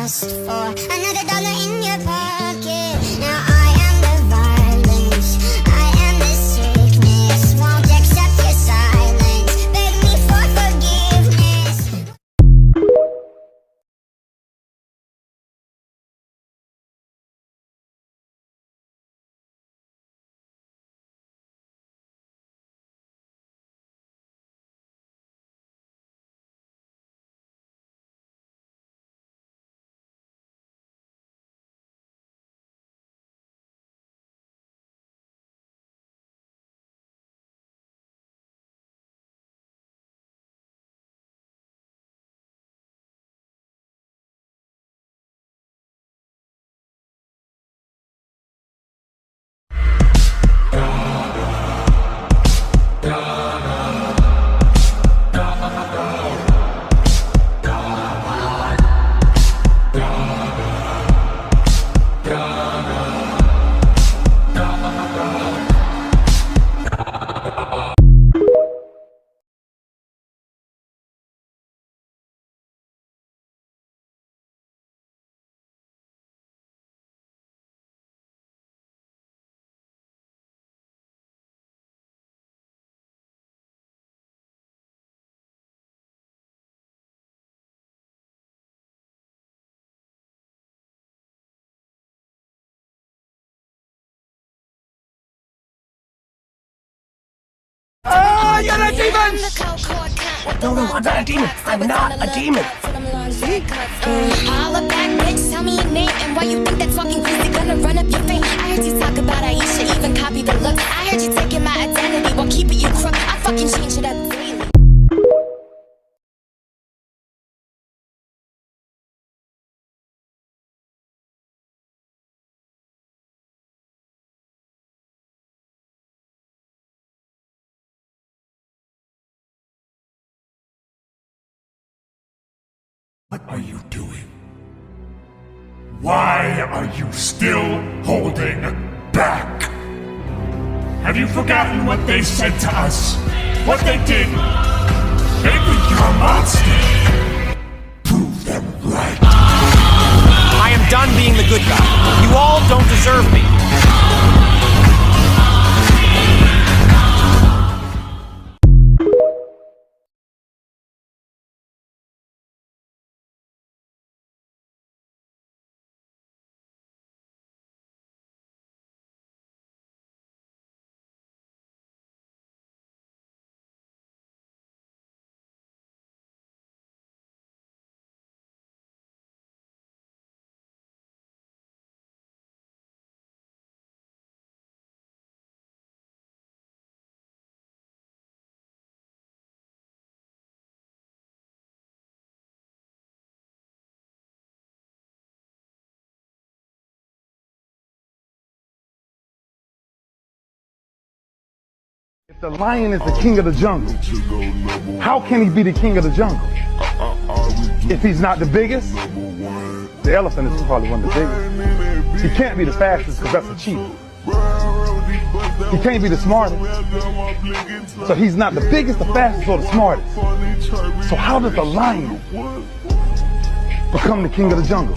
just for another dollar in your pocket. Now I am the violence, I am the sickness. Won't accept your silence, beg me for forgiveness. Oh, you're a demon! No, I'm not a demon. I'm not a demon. See? Holla back, bitch, tell me your name and why you think that fucking crazy gonna run up your fame. I heard you talk about Aisha, even copy the look. I heard you taking my identity while keeping you crook. I fucking change it up daily. What are you doing? Why are you still holding back? Have you forgotten what they said to us? What they did? They think you're a monster. Prove them right. I am done being the good guy. You all don't deserve me. If the lion is the king of the jungle, how can he be the king of the jungle? If he's not the biggest, the elephant is probably one of the biggest. He can't be the fastest because that's a cheetah. He can't be the smartest. So he's not the biggest, the fastest, or the smartest. So how does the lion become the king of the jungle?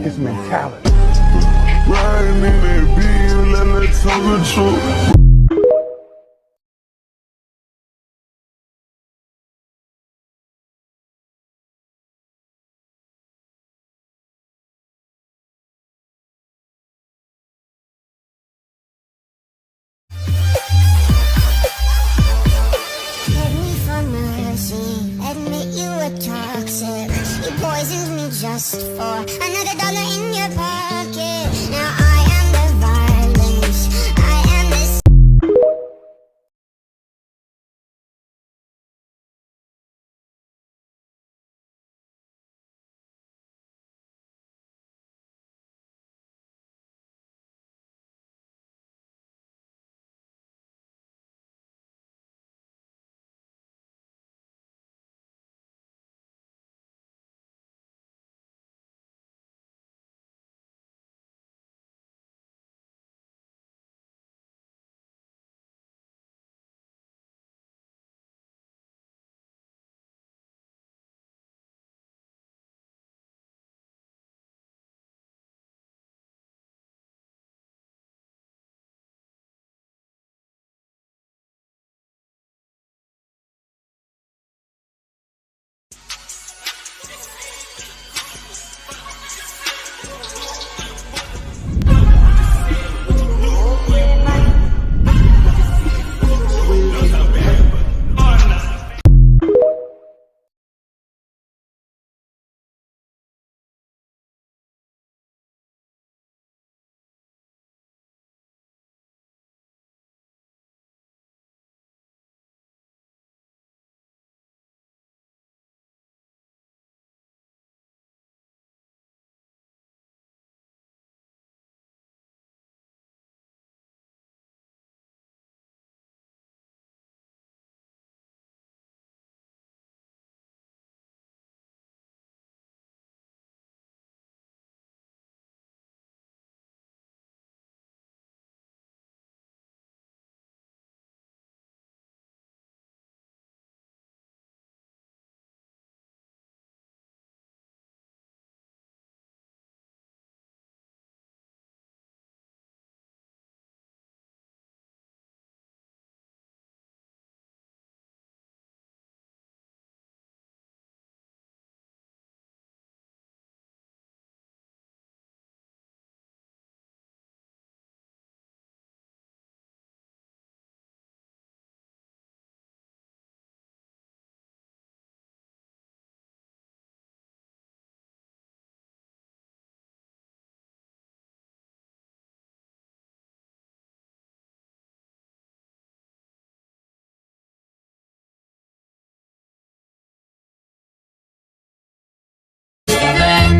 His mentality. Admit you were toxic. You poisoned me just for another dollar in your pocket. Now I am the violence, I am the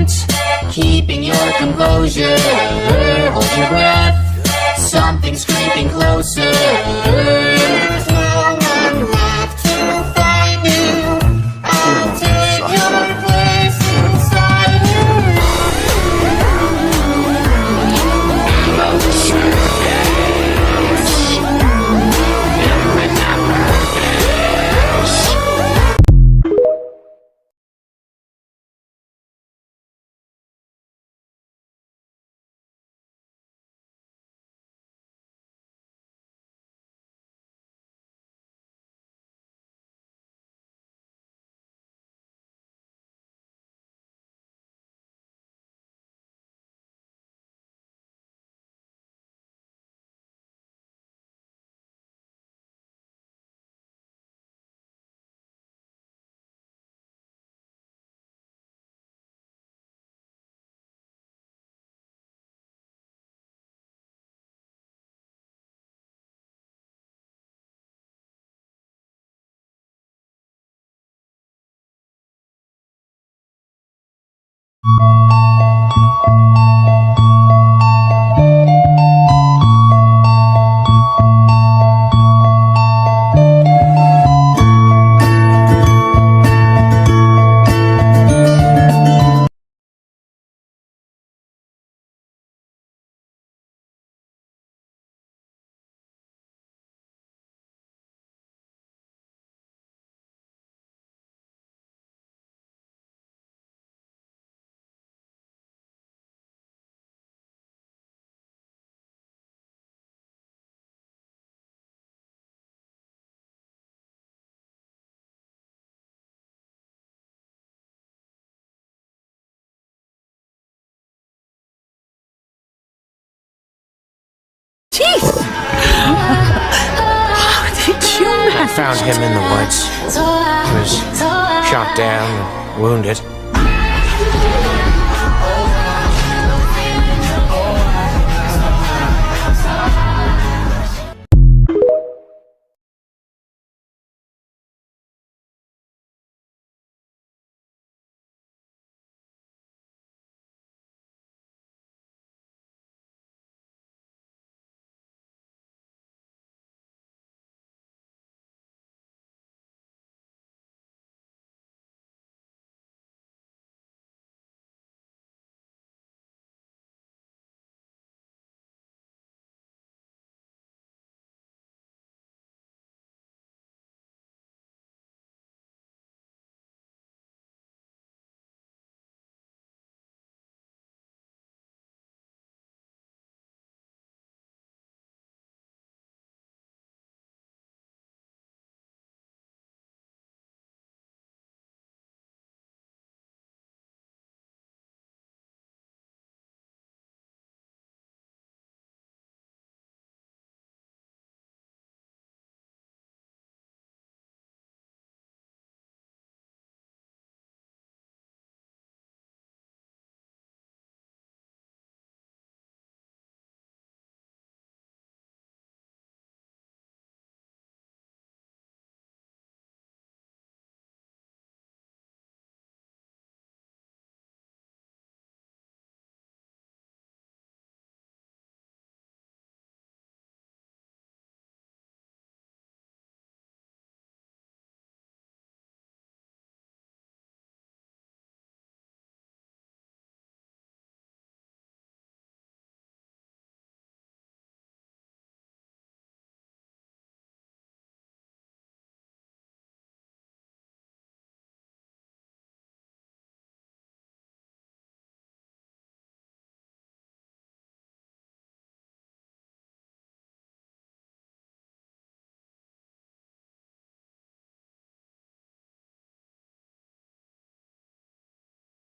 moment, keeping your composure. Hold your breath, something's creeping closer. There's no one left to find you. I'll take your place inside I found him in the woods. He was shot down and wounded.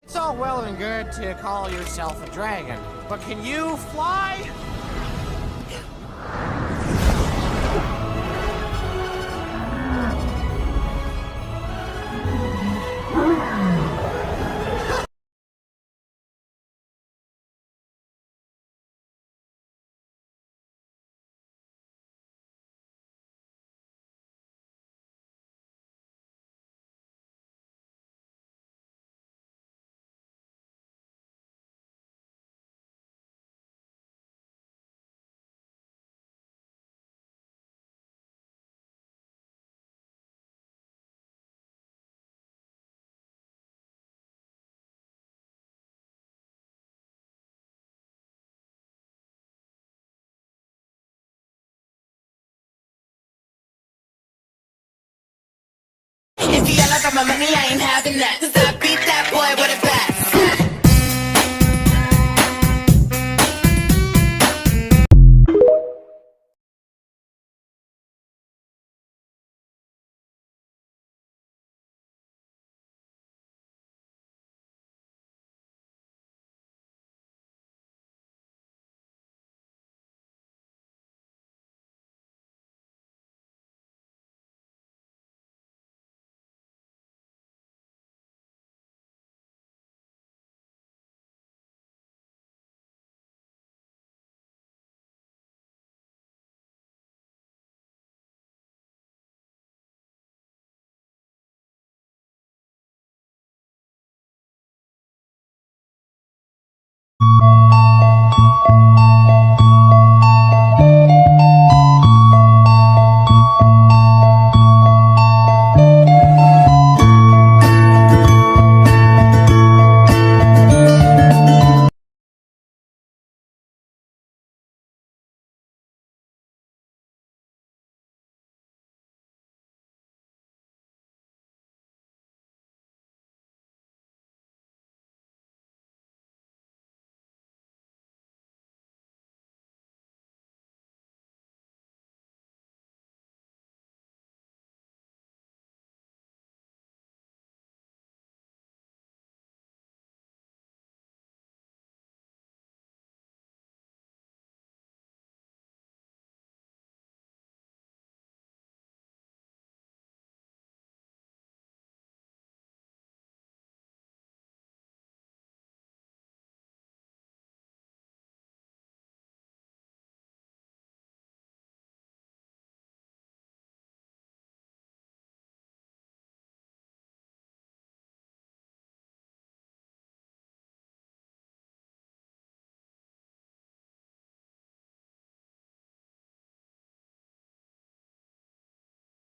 It's all well and good to call yourself a dragon, but can you fly? yell about my money, I ain't having that. 'Cause I beat that boy with a bat.